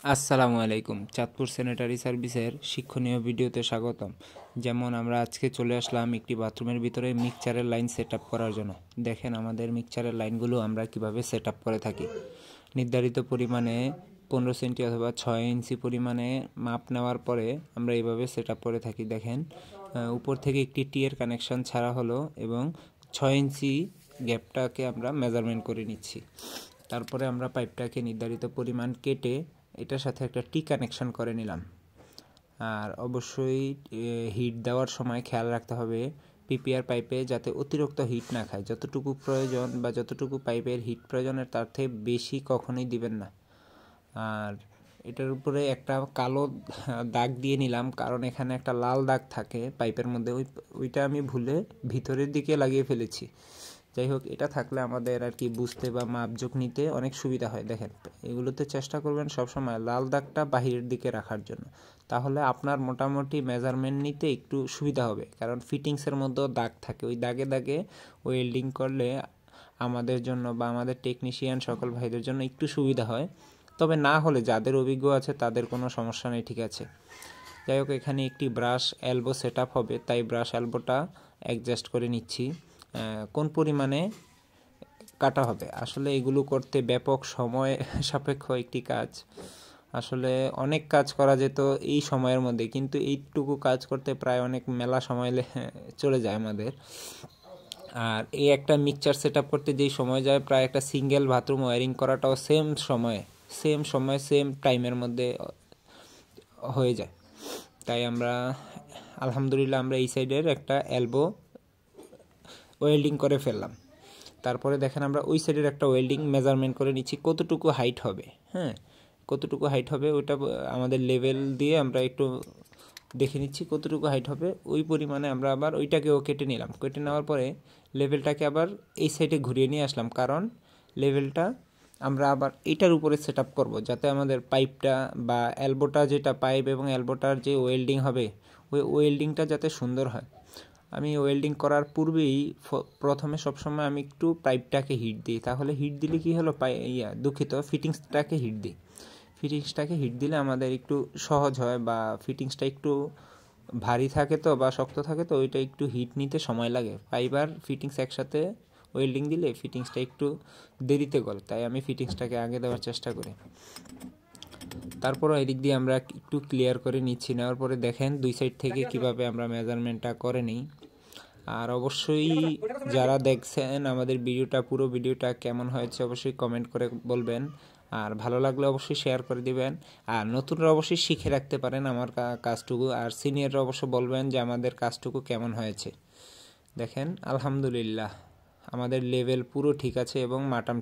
আসসালামু আলাইকুম। চাঁদপুর স্যানিটারি সার্ভিসের শিক্ষণীয় ভিডিওতে স্বাগতম। যেমন আমরা আজকে চলে আসলাম একটি বাথরুমের ভিতরে মিক্সচারের লাইন সেট আপ করার জন্য। দেখেন আমাদের মিক্সচারের লাইনগুলো আমরা কিভাবে সেট আপ করে থাকি। নির্ধারিত পরিমাণে 15 সেন্টি অথবা 6 ইঞ্চি পরিমাণে মাপ নেওয়ার পরে আমরা এইভাবে সেট আপ করে থাকি। দেখেন উপর থেকে একটি টিয়ের কানেকশন ছাড়া হলো এবং 6 ইঞ্চি গ্যাপটাকে আমরা মেজারমেন্ট করে নিচ্ছি। তারপরে আমরা পাইপটাকে নির্ধারিত পরিমাণ কেটে এটার সাথে একটা টি কানেকশন করে নিলাম। আর অবশ্যই হিট দেওয়ার সময় খেয়াল রাখতে হবে পিপিআর পাইপে যাতে অতিরিক্ত হিট না খায়। যতটুকু প্রয়োজন বা যতটুকু পাইপের হিট প্রয়োজনের তার থেকে বেশি কখনোই দিবেন না। আর এটার উপরে একটা কালো দাগ দিয়ে নিলাম, কারণ এখানে একটা লাল দাগ থাকে পাইপের মধ্যে, ওইটা আমি ভুলে ভিতরের দিকে লাগিয়ে ফেলেছি। যাই হোক, এটা থাকলে আমাদের আর কি বুঝতে বা মাপজোক নিতে অনেক সুবিধা হয়। দেখেন এগুলোতে চেষ্টা করবেন সবসময় লাল দাগটা বাহিরের দিকে রাখার জন্য, তাহলে আপনার মোটামুটি মেজারমেন্ট নিতে একটু সুবিধা হবে। কারণ ফিটিংসের মধ্যেও দাগ থাকে, ওই দাগে দাগে ওয়েল্ডিং করলে আমাদের জন্য বা আমাদের টেকনিশিয়ান সকল ভাইদের জন্য একটু সুবিধা হয়। তবে না হলে যাদের অভিজ্ঞ আছে তাদের কোনো সমস্যা নেই, ঠিক আছে। যাই হোক, এখানে একটি ব্রাশ এলবো সেট আপ হবে, তাই ব্রাশ এলবোটা অ্যাডজাস্ট করে নিচ্ছি। কোন পরিমাণে কাটা হবে, আসলে এগুলো করতে ব্যাপক সময় সাপেক্ষ একটি কাজ। আসলে অনেক কাজ করা যেত এই সময়ের মধ্যে, কিন্তু এইটুকু কাজ করতে প্রায় অনেক মেলা সময় চলে যায় আমাদের। আর এই একটা মিক্সচার সেট আপ করতে যেই সময় যায়, প্রায় একটা সিঙ্গেল বাথরুম ওয়ারিং করাটাও সেম টাইমের মধ্যে হয়ে যায়। তাই আমরা আলহামদুলিল্লাহ আমরা এই সাইডের একটা এলবো ওয়েল্ডিং করে ফেললাম। তারপরে দেখেন আমরা ওই সাইডের একটা ওয়েল্ডিং মেজারমেন্ট করে নিচ্ছি কতটুকু হাইট হবে। কতটুকু হাইট হবে ওটা আমাদের লেভেল দিয়ে আমরা একটু দেখে নিচ্ছি কতটুকু হাইট হবে। ওই পরিমাণে আমরা আবার ওইটাকেও কেটে নিলাম। কেটে নেওয়ার পরে লেভেলটাকে আবার এই সাইডে ঘুরিয়ে নিয়ে আসলাম, কারণ লেভেলটা আমরা আবার এটার উপরে সেট আপ করবো, যাতে আমাদের পাইপটা বা এলবোটা, যেটা পাইপ এবং এলবোটার যে ওয়েল্ডিং হবে, ওই ওয়েল্ডিংটা যাতে সুন্দর হয়। আমি ওয়েল্ডিং করার পূর্বেই প্রথমে সবসময় আমি একটু পাইপটাকে হিট দিই। তাহলে হিট দিলে কি হলো, ফিটিংসটাকে হিট দিলে আমাদের একটু সহজ হয়, বা ফিটিংসটা একটু ভারী থাকে তো বা শক্ত থাকে তো ওইটা একটু হিট নিতে সময় লাগে। পাইপ আর ফিটিংস একসাথে ওয়েল্ডিং দিলে ফিটিংসটা একটু দেরিতে গলে, তাই আমি ফিটিংসটাকে আগে দেওয়ার চেষ্টা করি। তারপরও এদিক দিয়ে আমরা একটু ক্লিয়ার করে নিচ্ছি। নেওয়ার পরে দেখেন দুই সাইড থেকে কিভাবে আমরা মেজারমেন্টটা করে নিই। আর অবশ্যই যারা দেখছেন আমাদের পুরো ভিডিওটা কেমন হয়েছে অবশ্যই কমেন্ট করে বলবেন। আর ভালো লাগলে অবশ্যই শেয়ার করে দিবেন। আর নতুনরা অবশ্যই শিখে রাখতে পারেন আমার কাজটুকু। আর সিনিয়ররা অবশ্য বলবেন যে আমাদের কাজটুকু কেমন হয়েছে। দেখেন আলহামদুলিল্লাহ আমাদের লেভেল পুরো ঠিক আছে এবং মাটাম